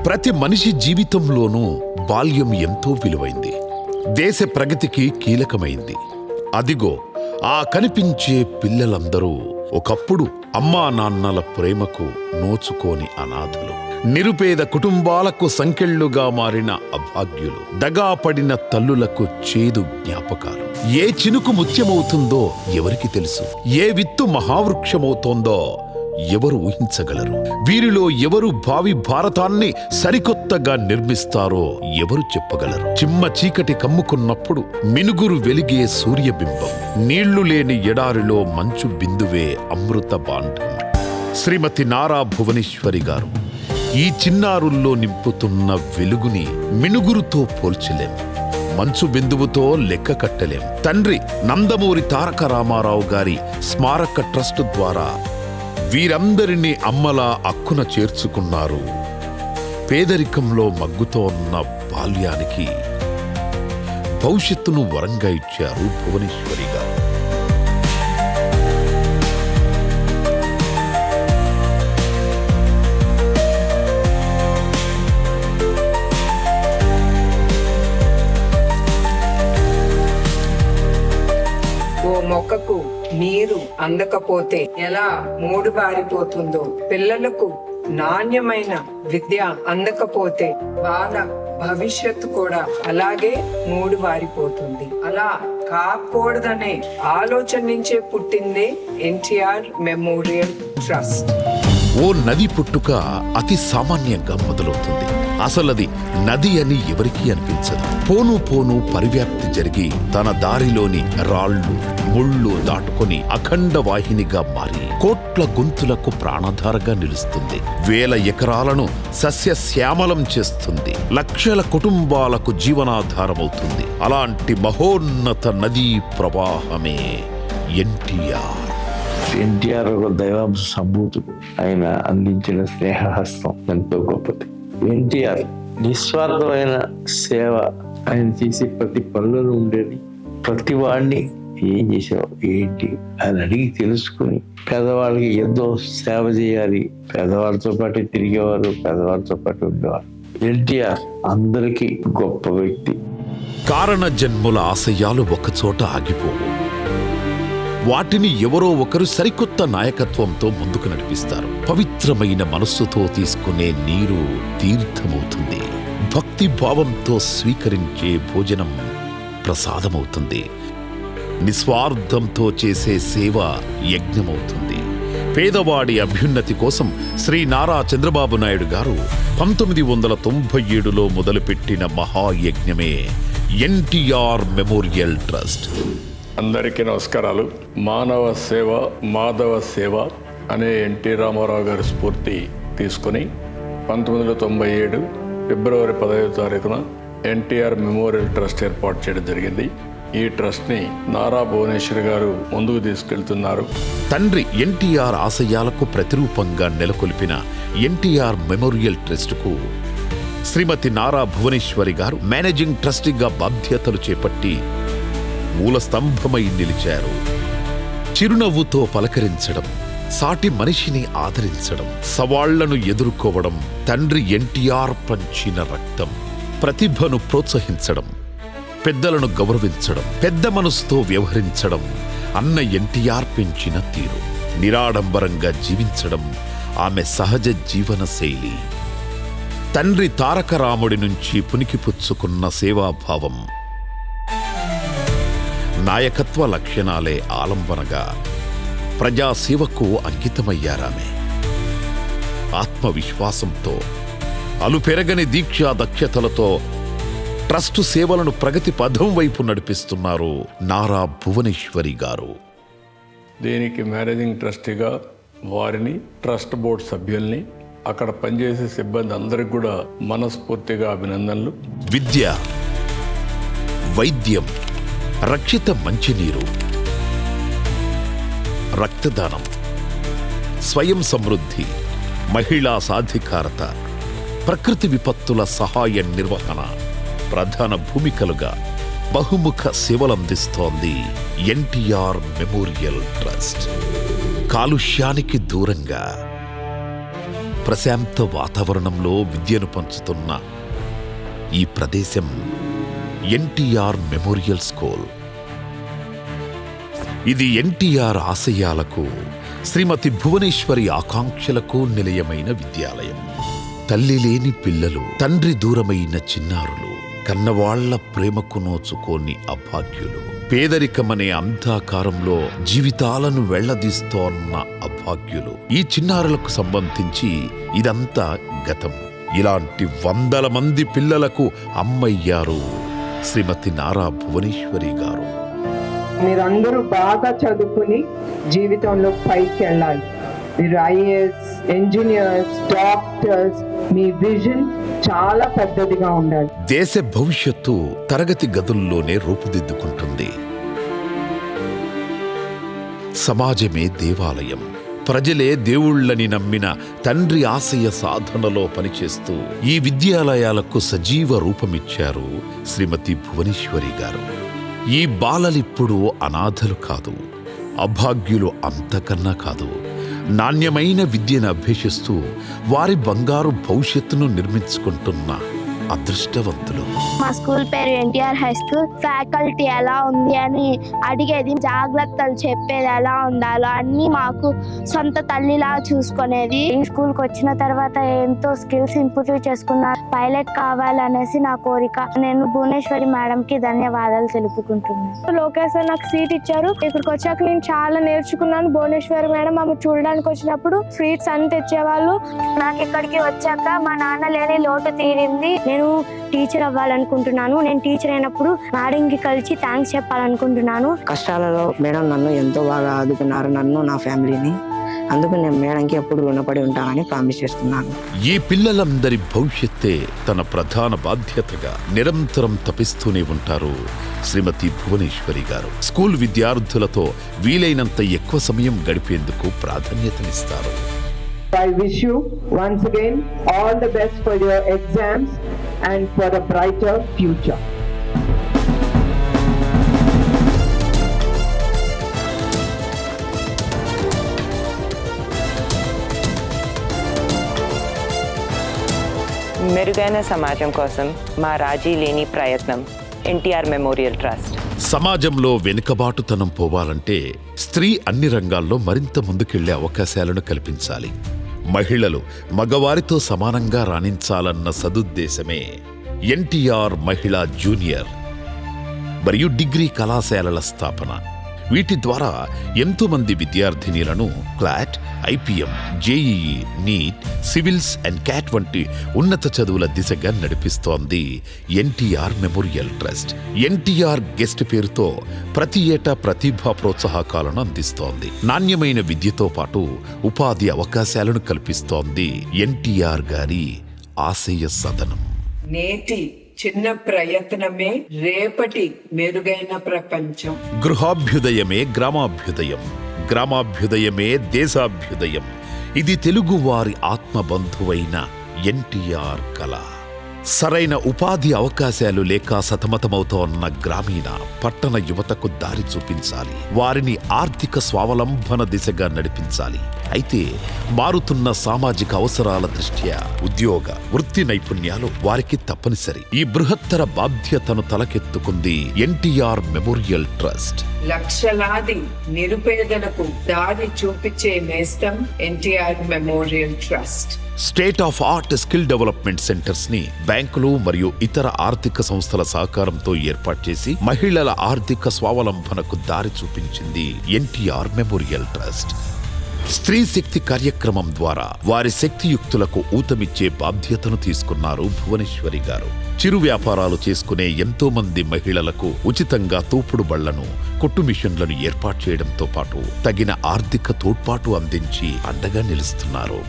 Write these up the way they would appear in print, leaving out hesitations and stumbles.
ప్రతి మనిషి జీవితంలోనూ బాల్యం ఎంతో విలువైంది. దేశ ప్రగతికి కీలకమైంది. అదిగో ఆ కనిపించే పిల్లలందరూ ఒకప్పుడు అమ్మా నాన్నల ప్రేమకు నోచుకోని అనాథలు, నిరుపేద కుటుంబాలకు సంకెళ్లుగా మారిన అభాగ్యులు, దగాపడిన తల్లులకు చేదు జ్ఞాపకాలు. ఏ చినుకు ముత్యమవుతుందో ఎవరికి తెలుసు? ఏ విత్తు మహావృక్షమవుతోందో ఎవరు ఊహించగలరు? వీరిలో ఎవరు భావి భారతాన్ని సరికొత్తగా నిర్మిస్తారో ఎవరు చెప్పగలరు? చిమ్మ చీకటి కమ్ముకున్నప్పుడు మినుగురు వెలిగే సూర్యబింబం, నీళ్లు లేని ఎడారిలో మంచు బిందువే అమృత బాండం. శ్రీమతి నారా భువనేశ్వరి గారు ఈ చిన్నారుల్లో నింపుతున్న వెలుగుని మినుగురుతో పోల్చలేం, మంచు బిందువుతో లెక్క కట్టలేం. తండ్రి నందమూరి తారక రామారావు గారి స్మారక ట్రస్ట్ ద్వారా వీరందరినీ అమ్మలా అక్కున చేర్చుకున్నారు. పేదరికంలో మగ్గుతోన్న బాల్యానికి భవిష్యత్తును వరంగా ఇచ్చారు భువనేశ్వరి గారు. మొక్కకు నీరు అందకపోతే ఎలా మూడు బారిపోతుందో, పిల్లలకు నాణ్యమైన విద్య అందకపోతే వాళ్ళ భవిష్యత్తు కూడా అలాగే మూడు బారిపోతుంది. అలా కాకూడదనే ఆలోచన నుంచే పుట్టిందే ఎన్టీఆర్ మెమోరియల్ ట్రస్ట్. ఓ నది పుట్టుక అతి సామాన్యంగా మొదలవుతుంది. అసలది నది అని ఎవరికీ అనిపించదు. పోను పోను పరివ్యాప్తి జరిగి తన దారిలోని రాళ్లు ముళ్ళు దాటుకొని అఖండ వాహినిగా మారి కోట్ల గొంతులకు ప్రాణధారగా నిలుస్తుంది. వేల ఎకరాలను సస్యశ్యామలం చేస్తుంది. లక్షల కుటుంబాలకు జీవనాధారమవుతుంది. అలాంటి మహోన్నత నదీ ప్రవాహమే ఎన్టీఆర్. ఎన్టీఆర్ ఒక దైవాంశ సంభూతుడు. ఆయన అందించిన స్నేహహస్తం ఎంతో గొప్పది. ఎన్టీఆర్ నిస్వార్థమైన సేవ. ఆయన చేసే ప్రతి పనులలో ఉండేది. ప్రతి వాడిని ఏం చేసావు ఏంటి అని అడిగి తెలుసుకుని పేదవాళ్ళకి ఎంతో సేవ చేయాలి. పేదవాళ్ళతో పాటు తిరిగేవారు, పేదవాళ్ళతో పాటు ఉండేవారు. ఎన్టీఆర్ అందరికీ గొప్ప వ్యక్తి. కారణ జన్ముల ఆశయాలు ఒకచోట ఆగిపోవు. వాటిని ఎవరో ఒకరు సరికొత్త నాయకత్వంతో ముందుకు నడిపిస్తారు. పవిత్రమైన మనస్సుతో తీసుకునే నీరు తీర్థమవుతుంది. భక్తి భావంతో స్వీకరించే భోజనం ప్రసాదమవుతుంది. నిస్వార్థంతో చేసే సేవ యజ్ఞమవుతుంది. పేదవాడి అభ్యున్నతి కోసం శ్రీ నారా చంద్రబాబు నాయుడు గారు 1997లో మొదలుపెట్టిన మహాయజ్ఞమే ఎన్టీఆర్ మెమోరియల్ ట్రస్ట్. అందరికీ నమస్కారాలు. మానవ సేవ మాధవ సేవ అనే ఎన్టీ రామారావు గారి స్ఫూర్తి తీసుకుని 1997 ఫిబ్రవరి 15వ తారీఖున ఎన్టీఆర్ మెమోరియల్ ట్రస్ట్ ఏర్పాటు చేయడం జరిగింది. ఈ ట్రస్ట్ని నారా భువనేశ్వరి గారు ముందుకు తీసుకెళ్తున్నారు. తండ్రి ఎన్టీఆర్ ఆశయాలకు ప్రతిరూపంగా నెలకొల్పిన ఎన్టీఆర్ మెమోరియల్ ట్రస్టుకు శ్రీమతి నారా భువనేశ్వరి గారు మేనేజింగ్ ట్రస్టీగా బాధ్యతలు చేపట్టి మూల స్తంభమై నిలిచారు. చిరునవ్వుతో పలకరించడం, సాటి మనిషిని ఆదరించడం, సవాళ్లను ఎదుర్కోవడం తండ్రి ఎన్టీఆర్ పంచిన రక్తం. ప్రతిభను ప్రోత్సహించడం, పెద్దలను గౌరవించడం, పెద్ద మనసుతో వ్యవహరించడం అన్న ఎన్టీఆర్ పెంచిన తీరు. నిరాడంబరంగా జీవించడం ఆమె సహజ జీవన శైలి. తండ్రి తారక రాముడి నుంచి పునికిపుచ్చుకున్న సేవాభావం, నాయకత్వ లక్షణాలే ఆలంబనగా ప్రజాసేవకు అంకితమయ్యారామె. ఆత్మవిశ్వాసంతో, అలుపెరగని దీక్షా దక్షతలతో ట్రస్టు సేవలను ప్రగతి పథం వైపు నడిపిస్తున్నారు నారా భువనేశ్వరి గారు. దీనికి మేనేజింగ్ ట్రస్టీగా వారిని, ట్రస్ట్ బోర్డు సభ్యుల్ని, అక్కడ పనిచేసే సిబ్బంది అందరికి కూడా మనస్ఫూర్తిగా అభినందనలు. విద్య, వైద్యం, రక్షిత మంచినీరు, రక్తదానం, స్వయం సమృద్ధి, మహిళా సాధికారత, ప్రకృతి విపత్తుల సహాయ నిర్వహణ ప్రధాన భూమికలుగా బహుముఖ సేవలందిస్తోంది ఎన్టీఆర్ మెమోరియల్ ట్రస్ట్. కాలుష్యానికి దూరంగా, ప్రశాంత వాతావరణంలో విద్యను పంచుతున్న ఈ ప్రదేశం ఎన్టీఆర్ మెమోరియల్ స్కూల్. ఇది ఎన్టీఆర్ ఆశయాలకు, శ్రీమతి భువనేశ్వరి ఆకాంక్షలకు నిలయమైన విద్యాలయం. తల్లి లేని పిల్లలు, తండ్రి దూరమైన చిన్నారులు, కన్నవాళ్ల ప్రేమకు నోచుకోని అభాగ్యులు, పేదరికమనే అంధకారంలో జీవితాలను వెళ్లదీస్తోన్న అభాగ్యులు, ఈ చిన్నారులకు సంబంధించి ఇదంతా గతం. ఇలాంటి వందల మంది పిల్లలకు అమ్మయ్యారు శ్రీమతి నారా భువనేశ్వరి గారు. మీరందరూ బాగా చదువుకుని జీవితంలో పైకి వెళ్ళాలి. మీరు ఐఏఎస్, ఇంజనీర్స్, డాక్టర్స్, మీ విజన్ చాలా పెద్దదిగా ఉండాలి. దేశ భవిష్యత్తు తరగతి గదుల్లోనే రూపుదిద్దుకుంటుంది. సమాజమే దేవాలయం, ప్రజలే దేవుళ్ళని నమ్మిన తండ్రి ఆశయ సాధనలో పనిచేస్తూ ఈ విద్యాలయాలకు సజీవ రూపమిచ్చారు శ్రీమతి భువనేశ్వరి గారు. ఈ బాలలిప్పుడు అనాథలు కాదు, అభాగ్యులు అంతకన్నా కాదు. నాణ్యమైన విద్యను అభ్యసిస్తూ వారి బంగారు భవిష్యత్తును నిర్మించుకుంటున్న అదృష్టవంతులు. మా స్కూల్ పేరు ఎన్టీఆర్ హై స్కూల్. ఫ్యాకల్టీ ఎలా ఉంది అని అడిగేది, జాగ్రత్తలు చెప్పేది, ఎలా ఉండాలో అన్ని మాకు సొంత తల్లిలా చూసుకునేది. ఈ స్కూల్కి వచ్చిన తర్వాత ఎంతో స్కిల్స్ ఇంప్రూవ్ చేసుకున్నా. పైలట్ కావాలనేసి నా కోరిక. నేను భువనేశ్వరి మేడంకి ధన్యవాదాలు తెలుపుకుంటున్నాను. లోకేష్ సార్ నాకు సీట్ ఇచ్చారు. ఇక్కడికి వచ్చాక నేను చాలా నేర్చుకున్నాను. భువనేశ్వరి మేడం ఆమె చూడడానికి వచ్చినప్పుడు స్వీట్స్ అన్ని తెచ్చేవాళ్ళు. నాకు ఇక్కడికి వచ్చాక మా నాన్న లేని లోటు తీరింది. నేను టీచర్ అవ్వాలనుకుంటున్నాను. నేను టీచర్ అయినప్పుడు మేడంకి కలిసి థ్యాంక్స్ చెప్పాలనుకుంటున్నాను. కష్టాలలో మేడం నన్ను ఎంతో బాగా ఆదుకున్నారు, నన్ను, నా ఫ్యామిలీని. అందుకు నేను మేడంకి ఎప్పుడు రుణపడి ఉంటానని ప్రామిస్ చేస్తున్నాను. ఈ పిల్లలందరి భవిష్యత్తే తన ప్రధాన బాధ్యతగా నిరంతరం తపిస్తూనే ఉంటారు శ్రీమతి భువనేశ్వరి గారు. స్కూల్ విద్యార్థులతో వీలైనంత ఎక్కువ సమయం గడిపేందుకు ప్రాధాన్యతనిస్తారు. I wish you once again all the best for your exams and for a brighter future. మెరుగైన సమాజం కోసం మా రాజీ లేని ప్రయత్నం ఎన్టీఆర్ మెమోరియల్ ట్రస్ట్. సమాజంలో వెనుకబాటుతనం పోవాలంటే స్త్రీ అన్ని రంగాల్లో మరింత ముందుకెళ్లే అవకాశాలను కల్పించాలి. మహిళలు మగవారితో సమానంగా రాణించాలన్న సదుద్దేశమే ఎన్టీఆర్ మహిళా జూనియర్ మరియు డిగ్రీ కళాశాలల స్థాపన. వీటి ద్వారా ఎంతో మంది విద్యార్థినీలను CLAT, IPM, JEE, NEET, civils and CAT వంటి ఉన్నత చదువుల దిశగా నడిపిస్తోంది NTR memorial trust. NTR guest పేరుతో ప్రతి ఏటా ప్రతిభా ప్రోత్సాహకాలను అందిస్తోంది. నాణ్యమైన విద్యతో పాటు ఉపాధి అవకాశాలను కల్పిస్తోంది ఎన్టీఆర్ గారి ఆశయ సదనం. నేటి చిన్న ప్రయత్నమే రేపటి మెరుగైన ప్రపంచం. గృహాభ్యుదయమే గ్రామాభ్యుదయం, గ్రామాభ్యుదయమే దేశాభ్యుదయం. ఇది తెలుగువారి ఆత్మబంధువైన ఎన్టీఆర్ కళ. సరైన ఉపాధి అవకాశాలు లేక సతమతమవుతోన్న గ్రామీణ, పట్టణ యువతకు దారి చూపించాలి. వారిని ఆర్థిక స్వావలంబన దిశగా నడిపించాలి. అయితే మారుతున్న సామాజిక అవసరాల దృష్ట్యా ఉద్యోగ, వృత్తి నైపుణ్యాలు వారికి తప్పనిసరి. ఈ బృహత్తర బాధ్యతను తలకెత్తుకుంది ఎన్టీఆర్ మెమోరియల్ ట్రస్ట్. లక్షలాది నిరుపేదలకు దారి చూపించే నేస్తం NTR memorial trust. State of art skill development centres ని బ్యాంకులు మరియు ఇతర ఆర్థిక సంస్థల సహకారంతో ఏర్పాటు చేసి మహిళల ఆర్థిక స్వావలంబనకు దారి చూపించింది ఎన్టీఆర్ మెమోరియల్ ట్రస్ట్. స్త్రీ శక్తి కార్యక్రమం ద్వారా వారి శక్తియుక్తులకు ఊతమిచ్చే బాధ్యతను తీసుకున్నారు భువనేశ్వరి గారు. చిరు వ్యాపారాలు చేసుకునే ఎంతో మంది మహిళలకు ఉచితంగా తోపుడు బళ్లను, కొట్టు మిషన్లను ఏర్పాటు చేయడంతో పాటు తగిన ఆర్థిక తోడ్పాటు అందించి అండగా నిలుస్తున్నారు.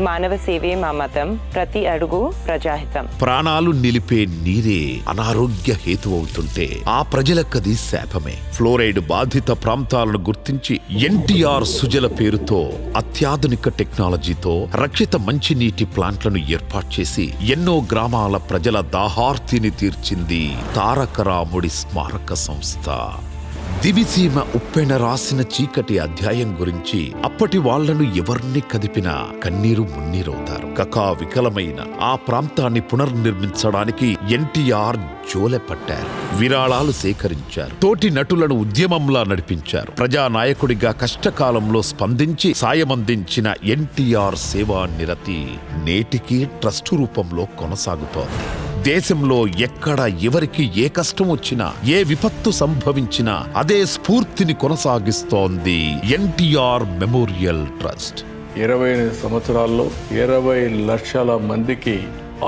మానవ సేవే మా మతం, ప్రతి అడుగు ప్రజాహితం. ప్రాణాలు నిలిపే నీరే అనారోగ్య హేతు అవుతుంటే ఆ ప్రజలకది శాపమే. ఫ్లోరైడ్ బాధిత ప్రాంతాలను గుర్తించి ఎన్టీఆర్ సుజల పేరుతో అత్యాధునిక టెక్నాలజీతో రక్షిత మంచినీటి ప్లాంట్లను ఏర్పాటు చేసి ఎన్నో గ్రామాల ప్రజల దాహార్తిని తీర్చింది తారక రాముడి స్మారక సంస్థ. దివిసీమ ఉప్పెన రాసిన చీకటి అధ్యాయం గురించి అప్పటి వాళ్లను ఎవర్ని కదిపినా కన్నీరు మున్నీరవుతారు. కకా వికలమైన ఆ ప్రాంతాన్ని పునర్నిర్మించడానికి ఎన్టీఆర్ జోలె పట్టారు. విరాళాలు సేకరించారు. తోటి నటులను ఉద్యమంలా నడిపించారు. ప్రజానాయకుడిగా కష్టకాలంలో స్పందించి సాయమందించిన ఎన్టీఆర్ సేవా నిరతి నేటికీ ట్రస్టు రూపంలో కొనసాగుతోంది. దేశంలో ఎక్కడ ఎవరికి ఏ కష్టం వచ్చినా, ఏ విపత్తు సంభవించినా అదే స్ఫూర్తిని కొనసాగిస్తోంది ఎన్టీఆర్ మెమోరియల్ ట్రస్ట్. 28 సంవత్సరాల్లో 20 లక్షల మందికి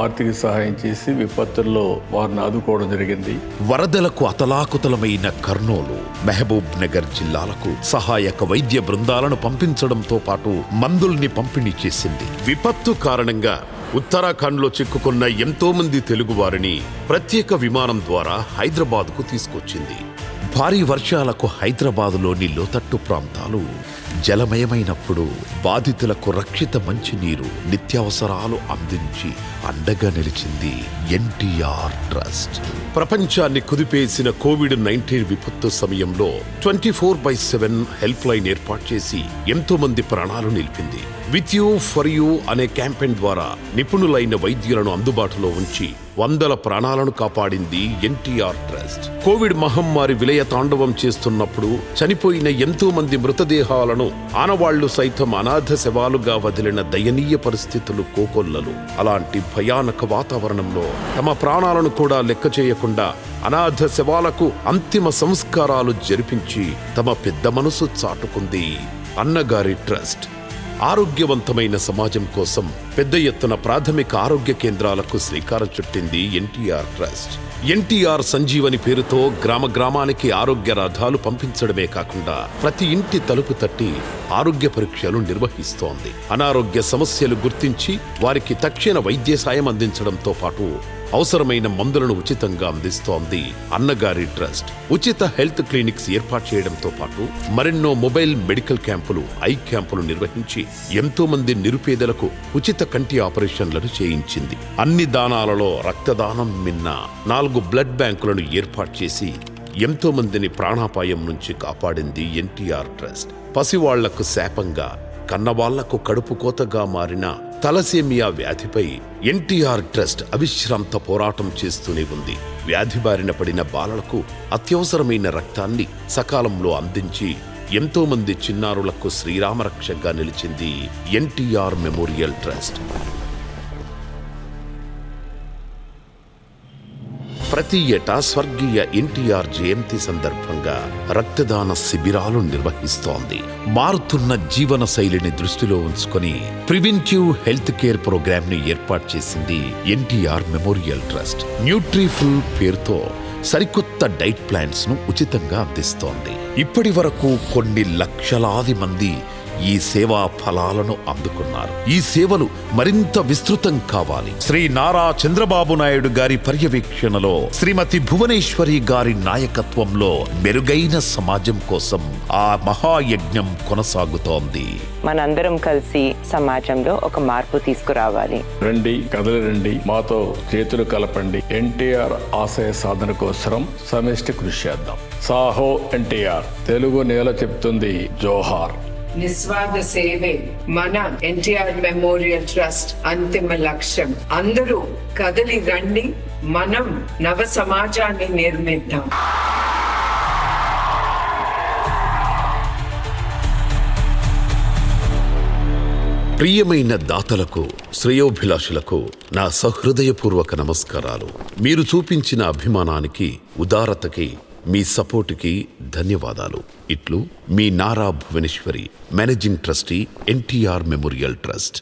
ఆర్థిక సహాయం చేసి విపత్తుల్లో వారిని ఆదుకోవడం జరిగింది. వరదలకు అతలాకుతలమైన కర్నూలు, మహబూబ్ నగర్ జిల్లాలకు సహాయక వైద్య బృందాలను పంపించడంతో పాటు మందుల్ని పంపిణీ చేసింది. విపత్తు కారణంగా ఉత్తరాఖండ్లో చిక్కుకున్న ఎంతో మంది తెలుగువారిని ప్రత్యేక విమానం ద్వారా హైదరాబాద్కు తీసుకొచ్చింది. భారీ వర్షాలకు హైదరాబాదులోని లోతట్టు ప్రాంతాలు జలమయమైనప్పుడు బాధితులకు రక్షిత మంచినీరు, నిత్యావసరాలు అందించి అండగా నిలిచింది ఎన్టీఆర్ ట్రస్ట్. ప్రపంచాన్ని కుదిపేసిన కోవిడ్-19 విపత్తు సమయంలో 24/7 హెల్ప్ లైన్ ఏర్పాటు చేసి ఎంతో మంది ప్రాణాలు నిలిపింది. విత్ యూ ఫర్ యూ అనే క్యాంపెయిన్ ద్వారా నిపుణులైన వైద్యులను అందుబాటులో ఉంచి వందల ప్రాణాలను కాపాడింది ఎన్టీఆర్ ట్రస్ట్. కోవిడ్ మహమ్మారి విలయ తాండవం చేస్తున్నప్పుడు చనిపోయిన ఎంతో మంది మృతదేహాలను ఆనవాళ్లు సైతం అనాథ శవాలుగా వదిలిన దయనీయ పరిస్థితులు కోకొల్లలు. అలాంటి భయానక వాతావరణంలో తమ ప్రాణాలను కూడా లెక్క చేయకుండా అనాథ శవాలకు అంతిమ సంస్కారాలు జరిపించి తమ పెద్ద మనసు చాటుకుంది అన్నగారి ట్రస్ట్. ఆరోగ్యవంతమైన సమాజం కోసం పెద్ద ఎత్తున ప్రాథమిక ఆరోగ్య కేంద్రాలకు శ్రీకారం చుట్టింది ఎన్టీఆర్ ట్రస్ట్. ఎన్టీఆర్ సంజీవని పేరుతో గ్రామ గ్రామానికి ఆరోగ్య రథాలు పంపించడమే కాకుండా ప్రతి ఇంటి తలుపు తట్టి ఆరోగ్య పరీక్షలు నిర్వహిస్తోంది. అనారోగ్య సమస్యలు గుర్తించి వారికి తక్షణ వైద్య సాయం అందించడంతో పాటు అవసరమైన మందులను ఉచితంగా అందిస్తోంది అన్నగారి ట్రస్ట్. ఉచిత హెల్త్ క్లినిక్స్ ఏర్పాటు చేయడంతో పాటు మరెన్నో మొబైల్ మెడికల్ క్యాంపులు, ఐ క్యాంపులు నిర్వహించి ఎంతో మంది నిరుపేదలకు ఉచిత కంటి ఆపరేషన్లను చేయించింది. అన్ని దానాలలో రక్తదానం మిన్న 4 బ్లడ్ బ్యాంకులను ఏర్పాటు చేసి ఎంతో మందిని ప్రాణాపాయం నుంచి కాపాడింది ఎన్టీఆర్ ట్రస్ట్. పసివాళ్లకు శాపంగా, కన్నవాళ్లకు కడుపు కోతగా మారిన తలసేమియా వ్యాధిపై ఎన్టీఆర్ ట్రస్ట్ అవిశ్రాంత పోరాటం చేస్తూనే ఉంది. వ్యాధి బారిన పడిన బాలలకు అత్యవసరమైన రక్తాన్ని సకాలంలో అందించి ఎంతో మంది చిన్నారులకు శ్రీరామరక్షగా నిలిచింది ఎన్టీఆర్ మెమోరియల్ ట్రస్ట్. ప్రతి ఏటా స్వర్గీయ ఎన్టీఆర్ జయంతి సందర్భంగా రక్తదాన శిబిరాలు నిర్వహిస్తోంది. మారుతున్న జీవన శైలిని దృష్టిలో ఉంచుకొని ప్రివెంటివ్ హెల్త్ కేర్ ప్రోగ్రామ్ ని ఏర్పాటు చేసింది ఎన్టీఆర్ మెమోరియల్ ట్రస్ట్. న్యూట్రిఫుల్ పేరుతో సరికొత్త డైట్ ప్లాన్స్ ను ఉచితంగా అందిస్తోంది. ఇప్పటి వరకు కొన్ని లక్షలాది మంది ఈ సేవా ఫలాలను అందుకున్నారు. ఈ సేవలు మరింత విస్తృతం కావాలి. శ్రీ నారా చంద్రబాబు నాయుడు గారి పర్యవేక్షణలో, శ్రీమతి భువనేశ్వరి గారి నాయకత్వంలో మెరుగైన సమాజం కోసం ఆ మహాయజ్ఞం కొనసాగుతోంది. మనందరం కలిసి సమాజంలో ఒక మార్పు తీసుకురావాలి. రండి, కదలి రండి, మాతో చేతులు కలపండి. ఎన్టీఆర్ ఆశయ సాధన కోసం సమిష్టి కృషి చేద్దాం. సాహో ఎన్టీఆర్. తెలుగు నేల చెప్తుంది జోహార్. నిస్వార్థ సేవే మన ఎన్టీఆర్ మెమోరియల్ ట్రస్ట్ అంతిమ లక్ష్యం. అందరూ కదలి రండి, మనం నవ సమాజాన్ని నిర్మిద్దాం. ప్రియమైన దాతలకు, శ్రేయోభిలాషులకు నా సహృదయపూర్వక నమస్కారాలు. మీరు చూపించిన అభిమానానికి, ఉదారతకి, మీ సపోర్టుకి ధన్యవాదాలు. ఇట్లు మీ Nara Bhuvaneswari, managing trustee, NTR memorial trust.